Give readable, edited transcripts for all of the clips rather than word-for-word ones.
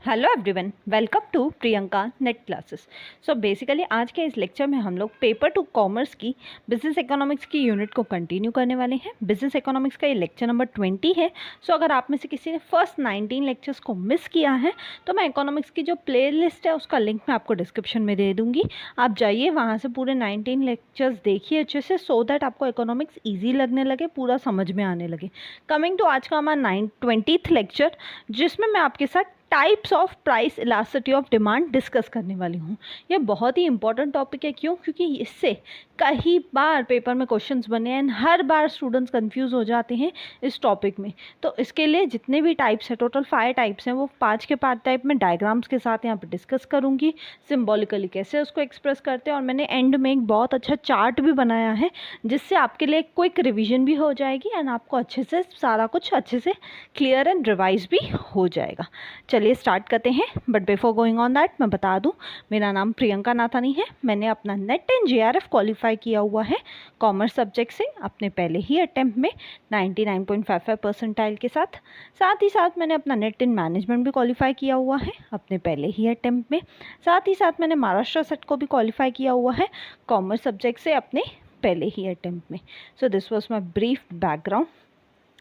Hello everyone, welcome to Priyanka NET classes. So basically आज के इस लेक्चर में हम लोग पेपर टू कॉमर्स की बिजनेस इकोनॉमिक्स की यूनिट को कंटिन्यू करने वाले हैं। बिजनेस इकोनॉमिक्स का ये लेक्चर नंबर 20 है। सो अगर आप में से किसी ने फर्स्ट 19 लेक्चर्स को मिस किया है तो मैं इकोनॉमिक्स की जो प्ले लिस्ट है उसका लिंक मैं आपको डिस्क्रिप्शन में दे दूँगी। आप जाइए वहाँ से पूरे 19 लेक्चर्स देखिए अच्छे से, सो दैट आपको इकोनॉमिक्स ईजी लगने लगे, पूरा समझ में आने लगे। कमिंग टू आज का हमारा 20th लेक्चर, जिसमें मैं आपके साथ types of price elasticity of demand discuss करने वाली हूँ। ये बहुत ही इंपॉर्टेंट टॉपिक है। क्यों? क्योंकि इससे कई बार पेपर में क्वेश्चंस बने हैं and her bar students confuse हो जाते हैं इस टॉपिक में। तो इसके लिए जितने भी टाइप्स हैं, टोटल 5 टाइप्स हैं, वो 5 के 5 टाइप में डायग्राम्स के साथ यहाँ पे डिस्कस करूँगी। सिम्बॉलिकली कैसे उसको एक्सप्रेस करते हैं, और मैंने एंड में एक बहुत अच्छा चार्ट भी बनाया है जिससे आपके लिए क्विक रिविजन भी हो जाएगी एंड आपको अच्छे से सारा कुछ अच्छे से क्लियर एंड रिवाइज भी हो जाएगा। चलिए स्टार्ट करते हैं। But before going on that मैं बता दूं, मेरा नाम प्रियंका नाथानी है। मैंने अपना नेट एंड जेआरएफ क्वालिफाई किया हुआ है कॉमर्स सब्जेक्ट से अपने पहले ही अटेम्प्ट में 99.55 परसेंटाइल के साथ। साथ ही साथ मैंने अपना नेट इन मैनेजमेंट भी क्वालिफाई किया हुआ है अपने पहले ही अटेम्प्ट में। साथ ही साथ मैंने महाराष्ट्र सेट को भी क्वालिफाई किया हुआ है कॉमर्स सब्जेक्ट से अपने पहले ही अटेम्प्ट में। So this was my brief background.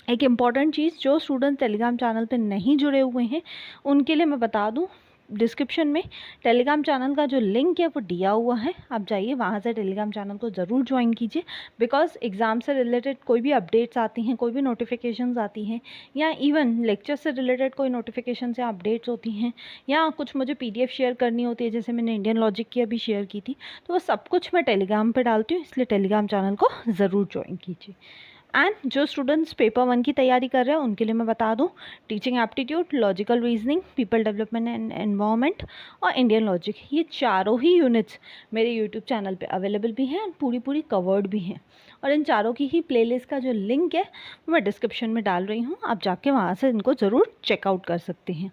एक इम्पॉर्टेंट चीज़, जो स्टूडेंट टेलीग्राम चैनल पे नहीं जुड़े हुए हैं उनके लिए मैं बता दूं, डिस्क्रिप्शन में टेलीग्राम चैनल का जो लिंक है वो दिया हुआ है। आप जाइए वहाँ से टेलीग्राम चैनल को ज़रूर ज्वाइन कीजिए, बिकॉज एग्ज़ाम से रिलेटेड कोई भी अपडेट्स आती हैं, कोई भी नोटिफिकेशंस आती हैं, या इवन लेक्चर से रिलेटेड कोई नोटिफिकेशन या अपडेट्स होती हैं, या कुछ मुझे PDF शेयर करनी होती है, जैसे मैंने इंडियन लॉजिक की अभी शेयर की थी, तो वो सब कुछ मैं टेलीग्राम पर डालती हूँ। इसलिए टेलीग्राम चैनल को ज़रूर ज्वाइन कीजिए। एंड जो स्टूडेंट्स पेपर 1 की तैयारी कर रहे हैं उनके लिए मैं बता दूं, teaching aptitude, logical reasoning, people development and environment और इंडियन लॉजिक, ये चारों ही यूनिट्स मेरे यूट्यूब चैनल पे अवेलेबल भी हैं, पूरी कवर्ड भी हैं। और इन चारों की ही प्लेलिस्ट का जो लिंक है वो मैं डिस्क्रिप्शन में डाल रही हूँ, आप जाके वहाँ से इनको ज़रूर चेकआउट कर सकते हैं।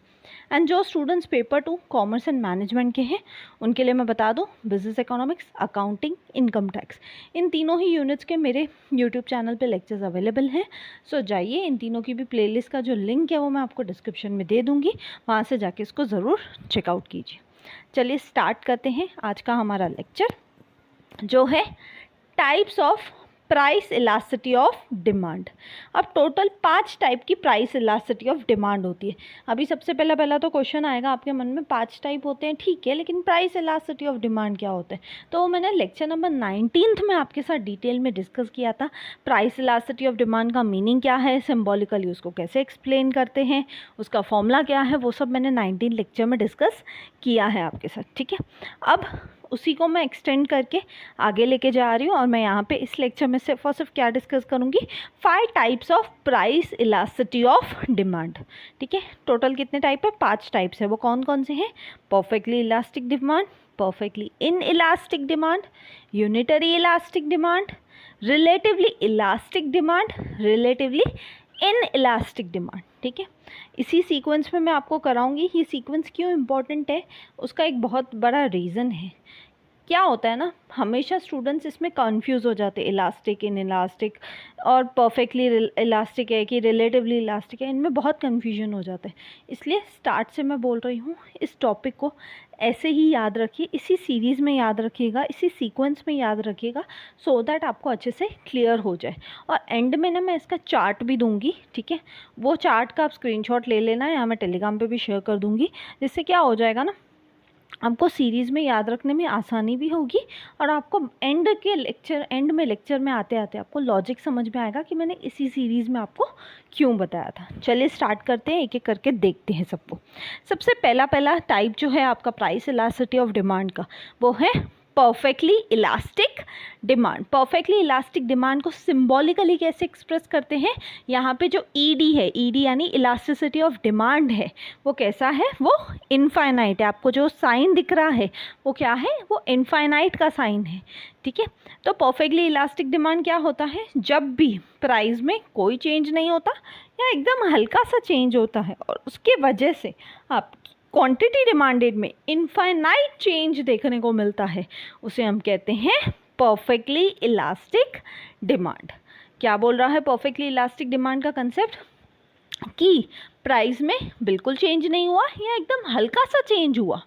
एंड जो students paper 2 commerce and management के हैं उनके लिए मैं बता दूं, business economics, accounting, income tax, इन तीनों ही यूनिट्स के मेरे यूट्यूब चैनल पे लेक्चर्स अवेलेबल हैं। सो जाइए, इन तीनों की भी प्लेलिस्ट का जो लिंक है वो मैं आपको डिस्क्रिप्शन में दे दूँगी, वहाँ से जाके इसको ज़रूर चेकआउट कीजिए। चलिए स्टार्ट करते हैं आज का हमारा लेक्चर, जो है types of price elasticity of demand. अब टोटल 5 टाइप की प्राइस इलास्टिसिटी ऑफ डिमांड होती है। अभी सबसे पहला तो क्वेश्चन आएगा आपके मन में, 5 टाइप होते हैं ठीक है, लेकिन प्राइस इलास्टिसिटी ऑफ डिमांड क्या होता है? तो मैंने लेक्चर नंबर 19 में आपके साथ डिटेल में डिस्कस किया था। प्राइस इलास्टिसिटी ऑफ डिमांड का मीनिंग क्या है, सिम्बॉलिकली उसको कैसे एक्सप्लेन करते हैं, उसका फॉर्मूला क्या है, वो सब मैंने 19 लेक्चर में डिस्कस किया है आपके साथ। ठीक है, अब उसी को मैं एक्सटेंड करके आगे लेके जा रही हूँ, और मैं यहाँ पे इस लेक्चर में सिर्फ और सिर्फ क्या डिस्कस करूँगी, 5 types of price elasticity of demand. ठीक है, टोटल कितने टाइप है? 5 टाइप्स है। वो कौन कौन से हैं? Perfectly elastic demand, perfectly inelastic demand, unitary elastic demand, relatively elastic demand, relatively in elastic demand. ठीक है, इसी सीक्वेंस में मैं आपको कराऊंगी। ये सीक्वेंस क्यों इम्पॉर्टेंट है, उसका एक बहुत बड़ा रीज़न है। क्या होता है ना, हमेशा स्टूडेंट्स इसमें कंफ्यूज हो जाते हैं, इलास्टिक, इन इलास्टिक और परफेक्टली इलास्टिक है कि रिलेटिवली इलास्टिक है, इनमें बहुत कंफ्यूजन हो जाता है। इसलिए स्टार्ट से मैं बोल रही हूँ, इस टॉपिक को ऐसे ही याद रखिए, इसी सीरीज़ में याद रखिएगा, इसी सीक्वेंस में याद रखिएगा, सो दैट आपको अच्छे से क्लियर हो जाए। और एंड में ना मैं इसका चार्ट भी दूंगी। ठीक है, वो चार्ट का आप स्क्रीनशॉट ले लेना, या मैं टेलीग्राम पे भी शेयर कर दूंगी, जिससे क्या हो जाएगा ना, आपको सीरीज़ में याद रखने में आसानी भी होगी, और आपको एंड में लेक्चर में आते आते आपको लॉजिक समझ में आएगा कि मैंने इसी सीरीज़ में आपको क्यों बताया था। चलिए स्टार्ट करते हैं, एक एक करके देखते हैं सबको। सबसे पहला टाइप जो है आपका प्राइस इलास्टिसिटी ऑफ डिमांड का, वो है perfectly elastic demand. Perfectly elastic demand को सिंबॉलिकली कैसे एक्सप्रेस करते हैं, यहाँ पे जो ईडी है, ईडी यानी इलास्टिसिटी ऑफ डिमांड है, वो कैसा है? वो इनफाइनाइट है। आपको जो साइन दिख रहा है वो क्या है? वो इनफाइनाइट का साइन है। ठीक है, तो परफेक्टली इलास्टिक डिमांड क्या होता है? जब भी प्राइस में कोई चेंज नहीं होता या एकदम हल्का सा चेंज होता है, और उसके वजह से आप क्वांटिटी डिमांडेड में इनफाइनाइट चेंज देखने को मिलता है, उसे हम कहते हैं परफेक्टली इलास्टिक डिमांड। क्या बोल रहा है परफेक्टली इलास्टिक डिमांड का कंसेप्ट? कि प्राइस में बिल्कुल चेंज नहीं हुआ या एकदम हल्का सा चेंज हुआ,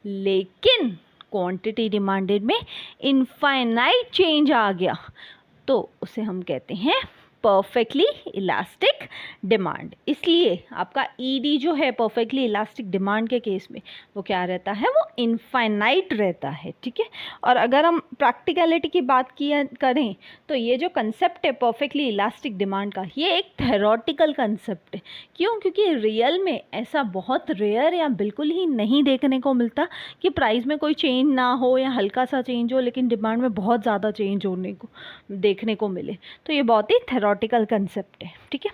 लेकिन क्वांटिटी डिमांडेड में इनफाइनाइट चेंज आ गया, तो उसे हम कहते हैं परफेक्टली इलास्टिक डिमांड। इसलिए आपका ईडी जो है परफेक्टली इलास्टिक डिमांड के केस में वो क्या रहता है, वो इनफाइनाइट रहता है, ठीक है। और अगर हम प्रैक्टिकलिटी की बात करें तो ये जो कंसेप्ट है परफेक्टली इलास्टिक डिमांड का, ये एक थ्योरेटिकल कंसेप्ट है। क्यों? क्योंकि रियल में ऐसा बहुत रेयर या बिल्कुल ही नहीं देखने को मिलता कि प्राइस में कोई चेंज ना हो या हल्का सा चेंज हो, लेकिन डिमांड में बहुत ज़्यादा चेंज होने को देखने को मिले। तो ये बहुत ही थ्योरेटिकल कंसेप्ट है, ठीक है।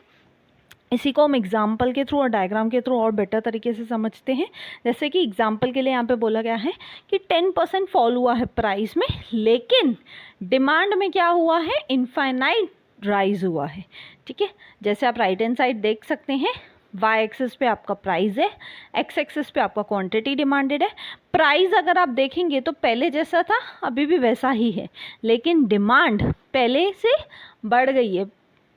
इसी को हम एग्जाम्पल के थ्रू और डायग्राम के थ्रू और बेटर तरीके से समझते हैं। जैसे कि एग्जाम्पल के लिए यहाँ पे बोला गया है कि 10% फॉल हुआ है प्राइस में, लेकिन डिमांड में क्या हुआ है, इनफाइनाइट राइज हुआ है, ठीक है। जैसे आप राइट हैंड साइड देख सकते हैं, वाई एक्सिस पे आपका प्राइस है, एक्स एक्सिस पे आपका क्वांटिटी डिमांडेड है। प्राइस अगर आप देखेंगे तो पहले जैसा था अभी भी वैसा ही है, लेकिन डिमांड पहले से बढ़ गई है,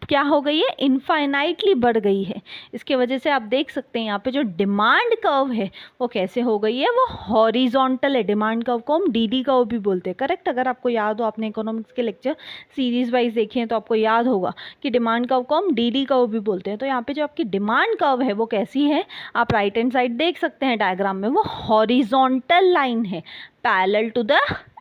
क्या हो गई है, इनफाइनाइटली बढ़ गई है। इसके वजह से आप देख सकते हैं यहाँ पे जो डिमांड कर्व है वो कैसे हो गई है, वो हॉरिजॉन्टल है। डिमांड कर्व को हम डीडी कर्व भी बोलते हैं, करेक्ट। अगर आपको याद हो, आपने इकोनॉमिक्स के लेक्चर सीरीज वाइज देखे हैं तो आपको याद होगा कि डिमांड कर्व को हम डीडी कर्व भी बोलते हैं। तो यहाँ पे जो आपकी डिमांड कर्व है वो कैसी है, आप राइट हैंड साइड देख सकते हैं डायग्राम में, वो हॉरिजॉन्टल लाइन है parallel to the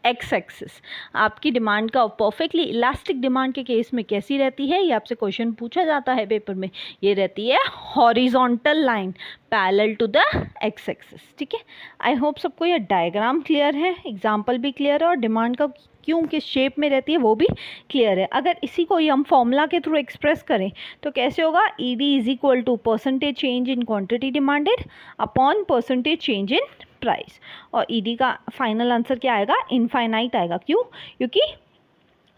X axis. आपकी डिमांड का परफेक्टली इलास्टिक डिमांड के केस में कैसी रहती है, ये आपसे क्वेश्चन पूछा जाता है पेपर में, ये रहती है horizontal line parallel to the X axis, ठीक है। आई होप सबको ये डायग्राम क्लियर है, एग्जाम्पल भी क्लियर है, और डिमांड का क्यों किस शेप में रहती है वो भी क्लियर है। अगर इसी को हम फॉर्मूला के थ्रू एक्सप्रेस करें तो कैसे होगा, ED is equal to percentage change in quantity demanded upon percentage change in price. और ईडी का फाइनल आंसर क्या आएगा, इनफाइनाइट आएगा। क्यों? क्योंकि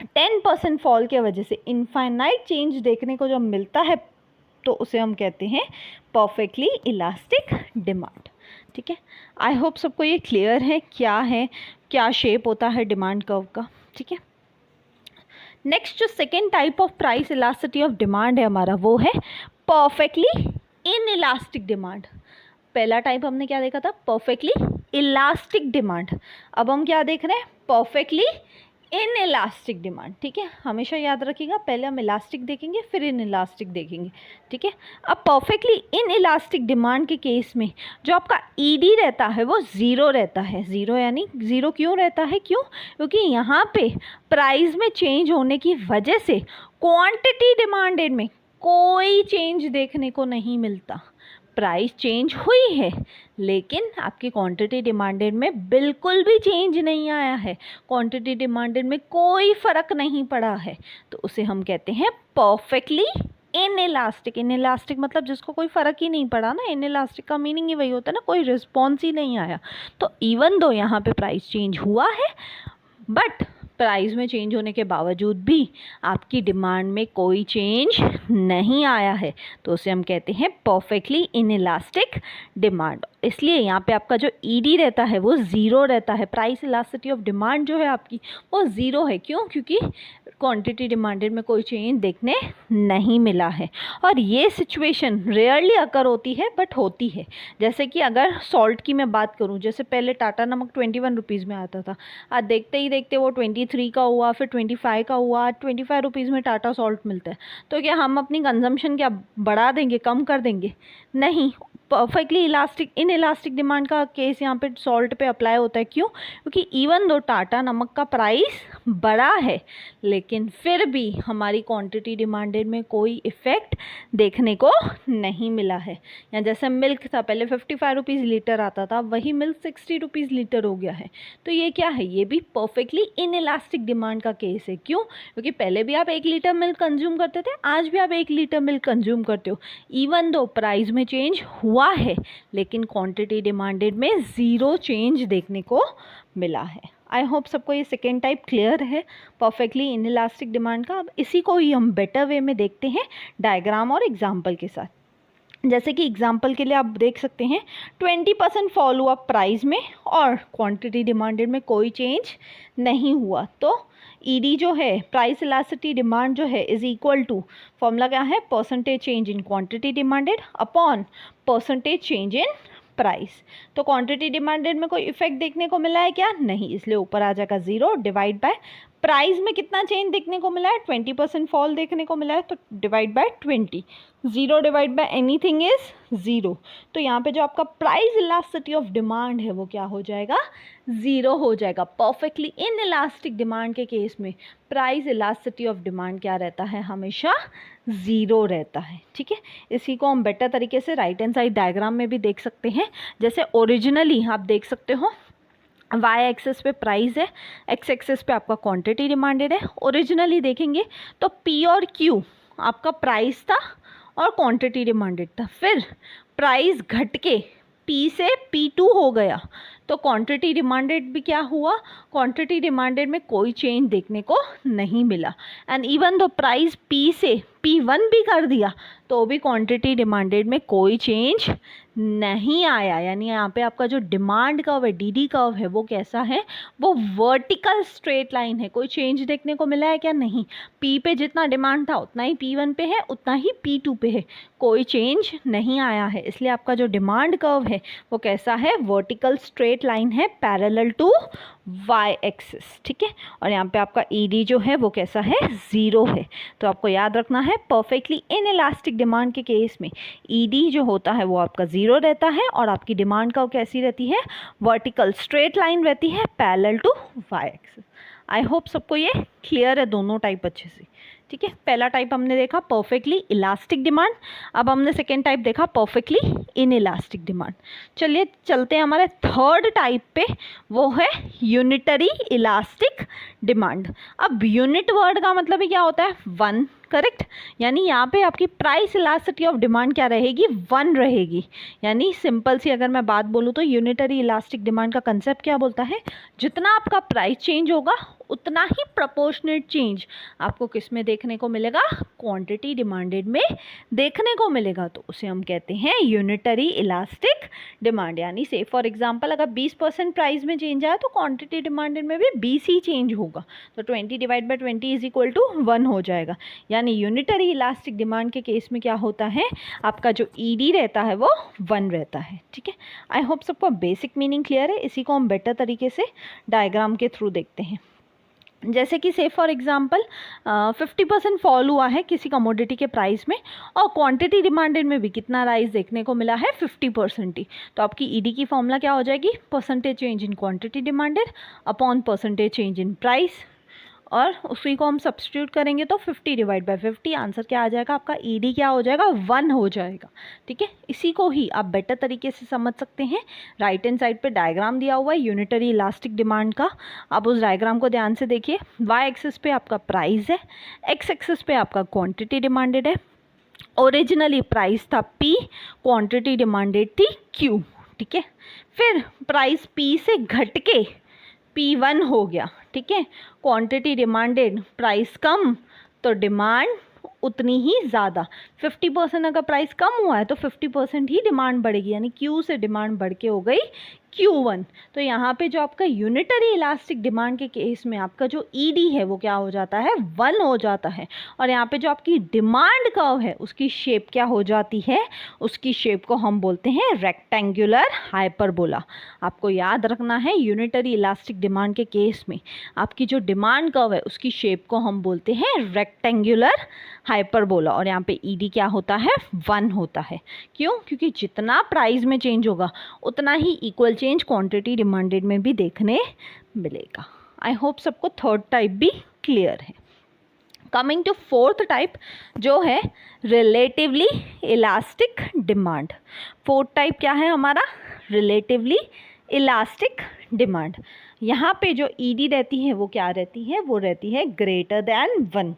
10% फॉल के वजह से इनफाइनाइट चेंज देखने को जब मिलता है तो उसे हम कहते हैं परफेक्टली इलास्टिक डिमांड, ठीक है। आई होप सबको ये क्लियर है क्या शेप होता है डिमांड कर्व का, ठीक है। नेक्स्ट जो second type of price elasticity of demand है हमारा, वो है परफेक्टली इन इलास्टिक डिमांड। पहला टाइप हमने क्या देखा था, परफेक्टली इलास्टिक डिमांड। अब हम क्या देख रहे हैं, परफेक्टली इन इलास्टिक डिमांड, ठीक है। हमेशा याद रखिएगा, पहले हम इलास्टिक देखेंगे फिर इन इलास्टिक देखेंगे, ठीक है। अब परफेक्टली इन इलास्टिक डिमांड के केस में जो आपका ईडी रहता है वो ज़ीरो रहता है। ज़ीरो यानी ज़ीरो क्यों रहता है, क्यों? क्योंकि यहाँ पे प्राइस में चेंज होने की वजह से क्वांटिटी डिमांडेड में कोई चेंज देखने को नहीं मिलता। प्राइस चेंज हुई है लेकिन आपकी क्वांटिटी डिमांडेड में बिल्कुल भी चेंज नहीं आया है, क्वांटिटी डिमांडेड में कोई फ़र्क नहीं पड़ा है, तो उसे हम कहते हैं perfectly in elastic. In elastic मतलब जिसको कोई फ़र्क ही नहीं पड़ा ना, इन इलास्टिक का मीनिंग ही वही होता है ना, कोई रिस्पॉन्स ही नहीं आया। तो इवन दो यहाँ पे प्राइस चेंज हुआ है, बट प्राइस में चेंज होने के बावजूद भी आपकी डिमांड में कोई चेंज नहीं आया है, तो उसे हम कहते हैं परफेक्टली इनइलास्टिक डिमांड। इसलिए यहाँ पे आपका जो ईडी रहता है वो ज़ीरो रहता है। प्राइस इलास्टिसिटी ऑफ डिमांड जो है आपकी वो ज़ीरो है। क्यों? क्योंकि क्वांटिटी डिमांडेड में कोई चेंज देखने नहीं मिला है। और ये सिचुएशन रेयरली अकर होती है बट होती है। जैसे कि अगर सॉल्ट की मैं बात करूँ, जैसे पहले टाटा नमक 21 रुपीज़ में आता था, आज देखते ही देखते वो 23 का हुआ, फिर 25 का हुआ, 25 रुपीज़ में टाटा सॉल्ट मिलता है। तो क्या हम अपनी कंजम्पशन क्या बढ़ा देंगे, कम कर देंगे? नहीं। Perfectly elastic in elastic demand का केस यहाँ पे सॉल्ट पे अप्लाई होता है। क्यों? क्योंकि इवन दो टाटा नमक का प्राइस बढ़ा है लेकिन फिर भी हमारी क्वांटिटी डिमांडेड में कोई इफ़ेक्ट देखने को नहीं मिला है। या जैसे मिल्क था, पहले 55 रुपीज़ लीटर आता था, वही मिल्क 60 रुपीज़ लीटर हो गया है। तो ये क्या है? ये भी परफेक्टली इन इलास्टिक डिमांड का केस है। क्यों? क्योंकि पहले भी आप 1 लीटर मिल्क कंज्यूम करते थे, आज भी आप 1 लीटर मिल्क कंज्यूम करते हो। इवन दो प्राइस में चेंज हुआ है लेकिन क्वांटिटी डिमांडेड में ज़ीरो चेंज देखने को मिला है। आई होप सबको ये सेकेंड टाइप क्लियर है परफेक्टली इनइलास्टिक डिमांड का। अब इसी को ही हम बेटर वे में देखते हैं डायग्राम और एग्जाम्पल के साथ। जैसे कि एग्जांपल के लिए आप देख सकते हैं 20% फॉल हुआ प्राइस में और क्वांटिटी डिमांडेड में कोई चेंज नहीं हुआ, तो ईडी जो है, प्राइस इलास्टिसिटी डिमांड जो है, इज इक्वल टू, फॉर्मूला क्या है, percentage change in quantity demanded upon percentage change in price. तो क्वांटिटी डिमांडेड में कोई इफेक्ट देखने को मिला है क्या, नहीं, इसलिए ऊपर आ जाएगा 0 डिवाइड बाय प्राइस में कितना चेंज देखने को मिला है, 20% फॉल देखने को मिला है, तो divide by 20, 0 divide by anything is 0। तो यहाँ पे जो आपका प्राइस इलास्टिसिटी ऑफ डिमांड है वो क्या हो जाएगा, 0 हो जाएगा। परफेक्टली इन इलास्टिक डिमांड के केस में प्राइस इलास्टिसिटी ऑफ डिमांड क्या रहता है, हमेशा 0 रहता है। ठीक है, इसी को हम बेटर तरीके से राइट हैंड साइड डायग्राम में भी देख सकते हैं। जैसे ओरिजिनली आप देख सकते हो वाई एक्सेस पे प्राइस है, एक्स एक्सेस पे आपका क्वांटिटी डिमांडेड है। ओरिजिनली देखेंगे तो पी और क्यू आपका प्राइस था और क्वांटिटी डिमांडेड था, फिर प्राइस घट के पी से P2 हो गया, तो क्वांटिटी डिमांडेड भी क्या हुआ, क्वांटिटी डिमांडेड में कोई चेंज देखने को नहीं मिला। And even though price P से P1 भी कर दिया तो भी क्वांटिटी डिमांडेड में कोई चेंज नहीं आया। यानी यहाँ पे आपका जो डिमांड कर्व है, डीडी कर्व है, वो कैसा है, वो वर्टिकल स्ट्रेट लाइन है। कोई चेंज देखने को मिला है क्या, नहीं। P पे जितना डिमांड था उतना ही P1 पे है, उतना ही P2 पे है, कोई चेंज नहीं आया है। इसलिए आपका जो डिमांड कर्व है वो कैसा है, वर्टिकल स्ट्रेट लाइन है, पैरेलल टू वाई एक्सिस। ठीक है, और यहाँ पे आपका ईडी जो है वो कैसा है, 0 है। तो आपको याद रखना है परफेक्टली इन इलास्टिक डिमांड के केस में ईडी जो होता है वो आपका 0 रहता है और आपकी डिमांड कर्व कैसी रहती है, वर्टिकल स्ट्रेट लाइन रहती है, parallel to Y axis. I hope सबको ये क्लियर है, दोनों टाइप अच्छे से। ठीक है, पहला टाइप हमने देखा परफेक्टली इलास्टिक डिमांड, अब हमने सेकेंड टाइप देखा परफेक्टली इन इलास्टिक डिमांड। चलिए चलते हैं हमारे थर्ड टाइप पे, वो है यूनिटरी इलास्टिक डिमांड। अब यूनिट वर्ड का मतलब ही क्या होता है, 1, करेक्ट। यानी यहाँ पे आपकी प्राइस इलास्टिसिटी ऑफ डिमांड क्या रहेगी, 1 रहेगी। यानी सिंपल सी अगर मैं बात बोलूँ तो यूनिटरी इलास्टिक डिमांड का कंसेप्ट क्या बोलता है, जितना आपका प्राइस चेंज होगा उतना ही प्रोपोर्शनेट चेंज आपको किस में देखने को मिलेगा, क्वांटिटी डिमांडेड में देखने को मिलेगा। तो उसे हम कहते हैं यूनिटरी इलास्टिक डिमांड। यानी से फॉर एग्जांपल अगर 20% प्राइस में चेंज आया तो क्वांटिटी डिमांडेड में भी 20 ही चेंज होगा, तो 20 divide by 20 is equal to 1 हो जाएगा। यानी यूनिटरी इलास्टिक डिमांड के केस में क्या होता है, आपका जो ईडी रहता है वो 1 रहता है। ठीक है, आई होप सबको बेसिक मीनिंग क्लियर है। इसी को हम बेटर तरीके से डायग्राम के थ्रू देखते हैं। जैसे कि से फॉर एग्जांपल 50% फॉल हुआ है किसी कमोडिटी के प्राइस में और क्वांटिटी डिमांडेड में भी कितना राइज देखने को मिला है, 50% ही। तो आपकी ईडी की फॉर्मूला क्या हो जाएगी, percentage change in quantity demanded upon percentage change in price, और उसी को हम सब्स्टिट्यूट करेंगे तो 50 डिवाइड बाय 50, आंसर क्या आ जाएगा आपका, ईडी क्या हो जाएगा, 1 हो जाएगा। ठीक है, इसी को ही आप बेटर तरीके से समझ सकते हैं। राइट हैंड साइड पे डायग्राम दिया हुआ है यूनिटरी इलास्टिक डिमांड का, आप उस डायग्राम को ध्यान से देखिए। वाई एक्सिस पे आपका प्राइस है, एक्स एक्सिस पे आपका क्वांटिटी डिमांडेड है। ओरिजिनली प्राइस था P, क्वांटिटी डिमांडेड थी Q। ठीक है, फिर प्राइस P से घट के P1 हो गया। ठीक है, क्वांटिटी डिमांडेड, प्राइस कम तो डिमांड उतनी ही ज़्यादा। 50% अगर प्राइस कम हुआ है तो 50% ही डिमांड बढ़ेगी, यानी Q से डिमांड बढ़ के हो गई Q1। तो यहाँ पे जो आपका यूनिटरी इलास्टिक डिमांड के केस में आपका जो ईडी है वो क्या हो जाता है, 1 हो जाता है। और यहाँ पे जो आपकी डिमांड कर्व है उसकी शेप क्या हो जाती है, उसकी शेप को हम बोलते हैं रेक्टेंगुलर हाइपरबोला। आपको याद रखना है यूनिटरी इलास्टिक डिमांड के केस में आपकी जो डिमांड कर्व है उसकी शेप को हम बोलते हैं रेक्टेंगुलर हाइपरबोला। और यहाँ पे ईडी क्या होता है, 1 होता है। क्यों, क्योंकि जितना प्राइस में चेंज होगा उतना ही इक्वल चेंज क्वांटिटी डिमांडेड में भी देखने मिलेगा। आई होप सबको थर्ड टाइप भी क्लियर है। कमिंग टू फोर्थ टाइप जो है relatively elastic demand. Fourth type क्या है हमारा, रिलेटिवली इलास्टिक डिमांड। यहाँ पे जो ईडी रहती है वो क्या रहती है, वो रहती है ग्रेटर दैन 1।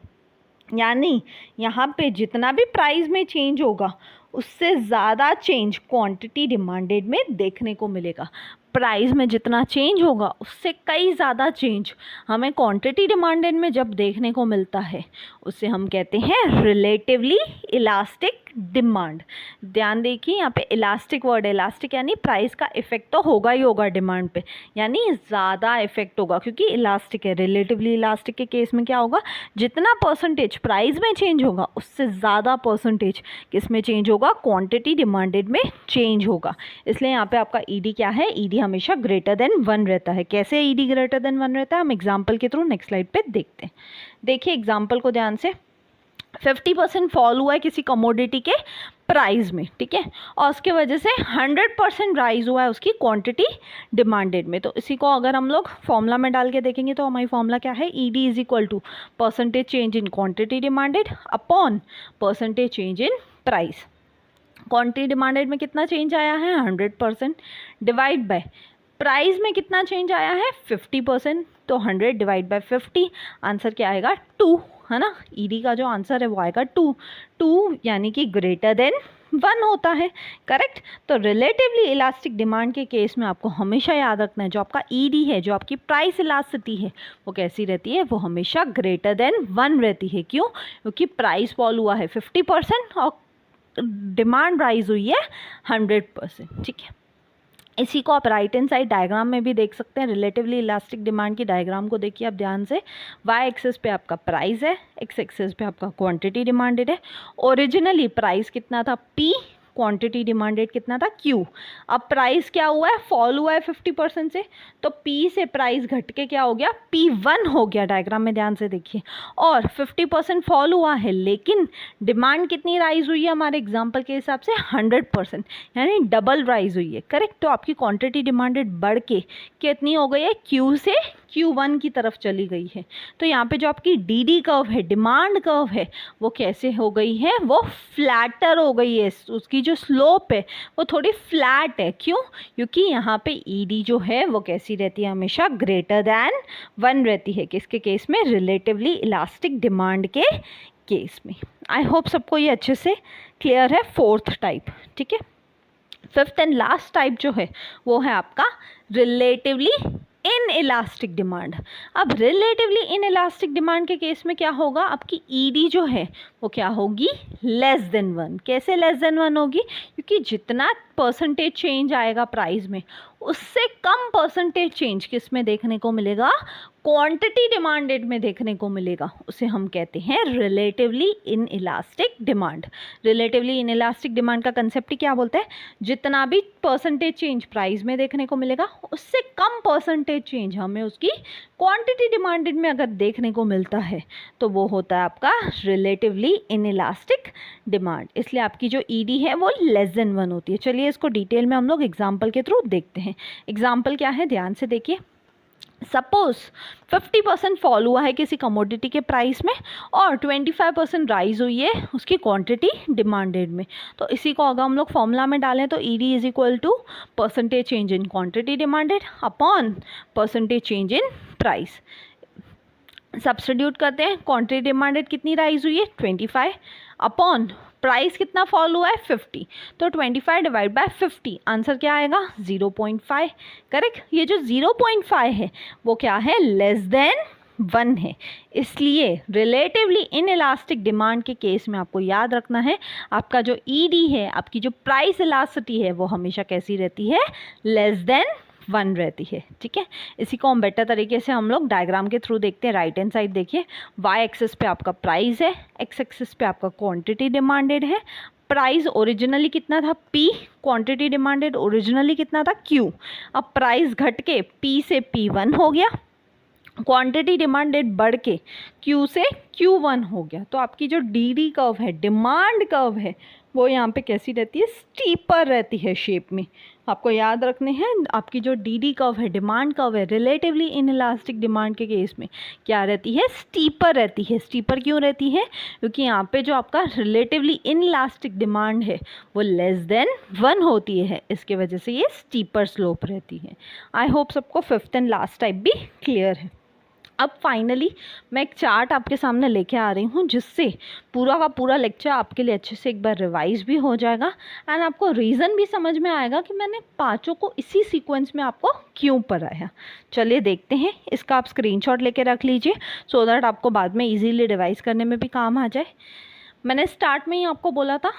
यानी यहाँ पे जितना भी प्राइस में चेंज होगा उससे ज़्यादा चेंज क्वांटिटी डिमांडेड में देखने को मिलेगा। प्राइस में जितना चेंज होगा उससे कई ज़्यादा चेंज हमें क्वांटिटी डिमांडेड में जब देखने को मिलता है उसे हम कहते हैं रिलेटिवली इलास्टिक डिमांड। ध्यान देखिए यहाँ पे इलास्टिक वर्ड, इलास्टिक यानी प्राइस का इफेक्ट तो होगा ही होगा डिमांड पे, यानी ज़्यादा इफेक्ट होगा क्योंकि इलास्टिक है। रिलेटिवली इलास्टिक के केस में क्या होगा, जितना परसेंटेज प्राइस में चेंज होगा उससे ज़्यादा परसेंटेज किस में चेंज होगा, क्वांटिटी डिमांडेड में चेंज होगा। इसलिए यहाँ पे आपका ईडी क्या है, ईडी हमेशा ग्रेटर देन 1 रहता है। कैसे ईडी ग्रेटर देन 1 रहता है, हम एग्जाम्पल के थ्रू नेक्स्ट स्लाइड पे देखते हैं। देखिए एग्जाम्पल को ध्यान से, 50% फॉल हुआ है किसी कमोडिटी के प्राइस में, ठीक है, और उसके वजह से 100% राइज हुआ है उसकी क्वांटिटी डिमांडेड में। तो इसी को अगर हम लोग फॉर्मूला में डाल के देखेंगे तो हमारी फॉर्मूला क्या है, ED is equal to percentage change in quantity demanded upon percentage change in price. Quantity demanded में कितना चेंज आया है 100%, डिवाइड बाय प्राइस में कितना चेंज आया है 50%, तो 100 डिवाइड बाय 50, आंसर क्या आएगा 2, है ना। ईडी का जो आंसर है वो आएगा 2 यानी कि ग्रेटर देन 1 होता है, करेक्ट। तो रिलेटिवली इलास्टिक डिमांड के केस में आपको हमेशा याद रखना है जो आपका ईडी है, जो आपकी प्राइस इलास्टिसिटी है, वो कैसी रहती है, वो हमेशा ग्रेटर देन 1 रहती है। क्यों, क्योंकि प्राइस फॉल हुआ है 50% और डिमांड राइज हुई है 100%, ठीक है। इसी को आप राइट हैंड साइड डायग्राम में भी देख सकते हैं। रिलेटिवली इलास्टिक डिमांड की डायग्राम को देखिए आप ध्यान से, वाई एक्सेस पे आपका प्राइस है, एक्स एक्सेस पे आपका क्वांटिटी डिमांडेड है। ओरिजिनली प्राइस कितना था पी, क्वांटिटी डिमांडेड कितना था क्यू। अब प्राइस क्या हुआ है, फॉल हुआ है 50% से, तो पी से प्राइस घट के क्या हो गया, P1 हो गया। डायग्राम में ध्यान से देखिए, और 50% फॉल हुआ है लेकिन डिमांड कितनी राइज हुई है हमारे एग्जांपल के हिसाब से 100%, यानी डबल राइज हुई है, करेक्ट। तो आपकी क्वांटिटी डिमांडेड बढ़ के कितनी हो गई है, क्यू से Q1 की तरफ चली गई है। तो यहाँ पे जो आपकी डी कर्व है, डिमांड कर्व है, वो कैसे हो गई है, वो फ्लैटर हो गई है। उसकी जो स्लोप है वो थोड़ी फ्लैट है। क्यों, क्योंकि यहाँ पे ईडी जो है वो कैसी रहती है, हमेशा ग्रेटर दैन 1 रहती है। किसके केस में, रिलेटिवली इलास्टिक डिमांड के केस में। आई होप सबको ये अच्छे से क्लियर है। 4th टाइप, ठीक है। 5th एंड लास्ट टाइप जो है वो है आपका रिलेटिवली इन इलास्टिक डिमांड। अब रिलेटिवली इन इलास्टिक डिमांड के केस में क्या होगा, आपकी ईडी जो है वो क्या होगी, लेस देन 1। कैसे लेस देन 1 होगी, क्योंकि जितना परसेंटेज चेंज आएगा प्राइस में उससे कम परसेंटेज चेंज किस में देखने को मिलेगा, क्वांटिटी डिमांडेड में देखने को मिलेगा। उसे हम कहते हैं relatively in elastic demand. Relatively in elastic demand का कंसेप्ट ही क्या बोलता है, जितना भी परसेंटेज चेंज प्राइस में देखने को मिलेगा उससे कम परसेंटेज चेंज हमें उसकी क्वांटिटी डिमांडेड में अगर देखने को मिलता है तो वो होता है आपका रिलेटिवली इन इलास्टिक डिमांड। इसलिए आपकी जो ईडी है वो लेस देन 1 होती है। चलिए इसको डिटेल में हम लोग एग्जाम्पल के थ्रू देखते हैं। एग्जाम्पल क्या है, ध्यान से देखिए। सपोज 50% फॉल हुआ है किसी कमोडिटी के प्राइस में और 25% राइज हुई है उसकी क्वांटिटी डिमांडेड में। तो इसी को अगर हम लोग फॉर्मूला में डालें तो ED is equal to percentage change in quantity demanded upon percentage change in price. Substitute करते हैं, क्वांटिटी डिमांडेड कितनी राइज हुई है 25 अपॉन प्राइस कितना फॉल हुआ है 50, तो 25 डिवाइड बाय 50, आंसर क्या आएगा 0.5, करेक्ट। ये जो 0.5 है वो क्या है, लेस देन 1 है। इसलिए रिलेटिवली इन इलास्टिक डिमांड के केस में आपको याद रखना है आपका जो ईडी है, आपकी जो प्राइस इलास्टिसिटी है वो हमेशा कैसी रहती है, लेस देन 1 रहती है, ठीक है। इसी को हम बेटर तरीके से हम लोग डायग्राम के थ्रू देखते हैं। राइट हैंड साइड देखिए, वाई एक्सिस पे आपका प्राइस है, एक्स एक्सिस पे आपका क्वांटिटी डिमांडेड है। प्राइस ओरिजिनली कितना था P, क्वांटिटी डिमांडेड ओरिजिनली कितना था Q। अब प्राइस घट के P से P1 हो गया, क्वांटिटी डिमांडेड बढ़ के Q से Q1 हो गया। तो आपकी जो डी कर्व है, डिमांड कर्व है, वो यहाँ पे कैसी रहती है, स्टीपर रहती है शेप में। आपको याद रखने हैं आपकी जो डी कर्व है, डिमांड कर्व है, रिलेटिवली इन इलास्टिक डिमांड के केस में क्या रहती है, स्टीपर रहती है। स्टीपर क्यों रहती है, क्योंकि यहाँ पे जो आपका रिलेटिवली इन इलास्टिक डिमांड है वो लेस देन 1 होती है, इसके वजह से ये स्टीपर स्लोप रहती है। आई होप सबको 5th एंड लास्ट टाइप भी क्लियर है। अब फाइनली मैं एक चार्ट आपके सामने लेके आ रही हूँ जिससे पूरा का पूरा लेक्चर आपके लिए अच्छे से एक बार रिवाइज भी हो जाएगा एंड आपको रीज़न भी समझ में आएगा कि मैंने पांचों को इसी सीक्वेंस में आपको क्यों पढ़ाया। चलिए देखते हैं, इसका आप स्क्रीनशॉट लेके रख लीजिए सो दैट आपको बाद में इजीली रिवाइज करने में भी काम आ जाए। मैंने स्टार्ट में ही आपको बोला था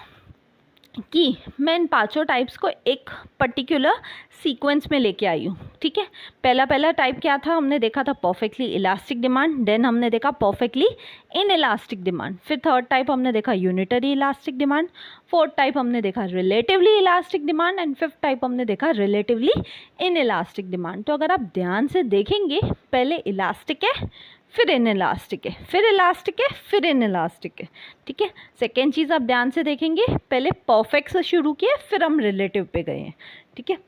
कि मैं इन पांचों टाइप्स को एक पर्टिकुलर सीक्वेंस में लेके आई हूँ, ठीक है। पहला टाइप क्या था, हमने देखा था परफेक्टली इलास्टिक डिमांड, देन हमने देखा परफेक्टली इन इलास्टिक डिमांड, फिर थर्ड टाइप हमने देखा unitary elastic demand, fourth type हमने देखा relatively elastic demand and fifth type हमने देखा रिलेटिवली इन इलास्टिक डिमांड। तो अगर आप ध्यान से देखेंगे, पहले इलास्टिक है, फिर इन इलास्टिक है, फिर इलास्टिक है, फिर इन इलास्टिक है, ठीक है। सेकेंड चीज़ आप ध्यान से देखेंगे, पहले परफेक्ट से शुरू किया, फिर हम रिलेटिव पे गए हैं, ठीक है।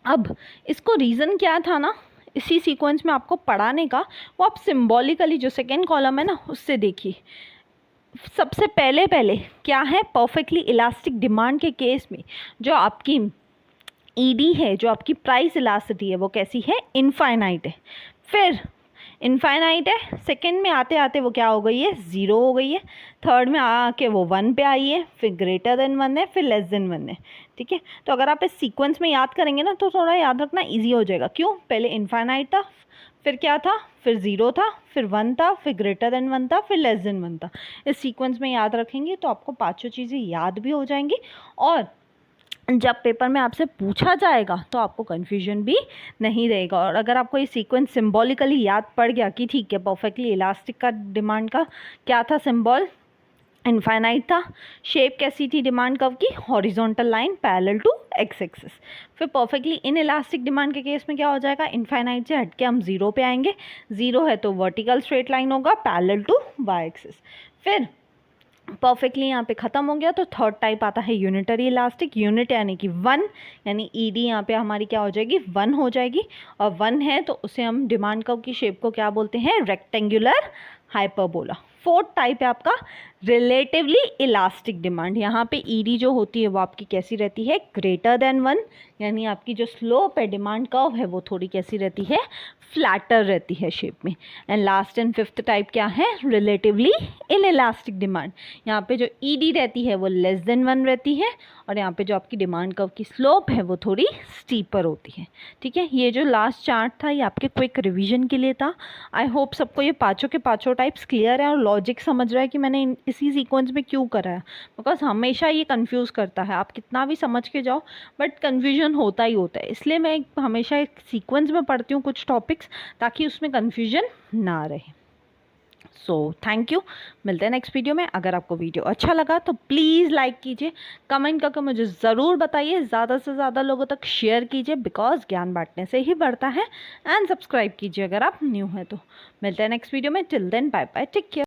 अब इसको रीज़न क्या था ना इसी सीक्वेंस में आपको पढ़ाने का, वो आप सिम्बॉलिकली जो सेकेंड कॉलम है ना उससे देखिए। सबसे पहले क्या है, परफेक्टली इलास्टिक डिमांड के केस में जो आपकी ईडी है, जो आपकी प्राइस इलास्टिसिटी है, वो कैसी है, इनफाइनाइट है। फिर इनफाइनाइट है, सेकंड में आते आते वो क्या हो गई है, ज़ीरो हो गई है, थर्ड में आके वो 1 पे आई है, फिर ग्रेटर देन 1 है, फिर लेस देन 1 है, ठीक है। तो अगर आप इस सीक्वेंस में याद करेंगे ना तो थोड़ा याद रखना इजी हो जाएगा। क्यों, पहले इनफाइनाइट था, फिर क्या था, फिर 0 था, फिर 1 था, फिर ग्रेटर देन 1 था, फिर लेस देन 1 था। इस सीक्वेंस में याद रखेंगे तो आपको पाँचों चीज़ें याद भी हो जाएंगी और जब पेपर में आपसे पूछा जाएगा तो आपको कन्फ्यूजन भी नहीं रहेगा। और अगर आपको ये सीक्वेंस सिंबॉलिकली याद पड़ गया कि ठीक है, परफेक्टली इलास्टिक का डिमांड का क्या था सिंबल, इनफाइनाइट था, शेप कैसी थी डिमांड कर्व की, horizontal line parallel to X axis. फिर परफेक्टली इन इलास्टिक डिमांड के केस में क्या हो जाएगा, इनफाइनाइट से हटके हम 0 पे आएंगे, 0 है तो वर्टिकल स्ट्रेट लाइन होगा पैरेलल टू वाई एक्सिस। फिर परफेक्टली यहाँ पे ख़त्म हो गया तो थर्ड टाइप आता है यूनिटरी इलास्टिक, यूनिट यानी कि 1, यानी ईडी यहाँ पे हमारी क्या हो जाएगी, 1 हो जाएगी, और 1 है तो उसे हम डिमांड कर्व की शेप को क्या बोलते हैं, रेक्टेंगुलर हाइपरबोला। फोर्थ टाइप है आपका रिलेटिवली इलास्टिक डिमांड, यहाँ पे ईडी जो होती है वो आपकी कैसी रहती है, ग्रेटर देन 1, यानी आपकी जो स्लोप है डिमांड कर्व है वो थोड़ी कैसी रहती है, फ्लैटर रहती है शेप में। And last and fifth type क्या है, रिलेटिवली इन इलास्टिक डिमांड, यहाँ पे जो ईडी रहती है वो लेस देन 1 रहती है और यहाँ पे जो आपकी डिमांड कर्व की स्लोप है वो थोड़ी स्टीपर होती है, ठीक है। ये जो लास्ट चार्ट था ये आपके क्विक रिवीजन के लिए था। आई होप सबको ये पाँचों के पाँचों टाइप्स क्लियर है और लॉजिक समझ रहा है कि मैंने इसी सीक्वेंस में क्यों करा है, बिकॉज हमेशा ये कंफ्यूज करता है, आप कितना भी समझ के जाओ बट कन्फ्यूजन होता ही होता है। इसलिए मैं हमेशा एक सीक्वेंस में पढ़ती हूँ कुछ टॉपिक्स, ताकि उसमें कन्फ्यूजन ना रहे। सो थैंक यू, मिलते हैं नेक्स्ट वीडियो में। अगर आपको वीडियो अच्छा लगा तो प्लीज़ लाइक कीजिए, कमेंट करके मुझे ज़रूर बताइए, ज़्यादा से ज़्यादा लोगों तक शेयर कीजिए, बिकॉज ज्ञान बांटने से ही बढ़ता है। एंड सब्सक्राइब कीजिए अगर आप न्यू हैं तो। मिलते हैं नेक्स्ट वीडियो में, till then bye bye, take care.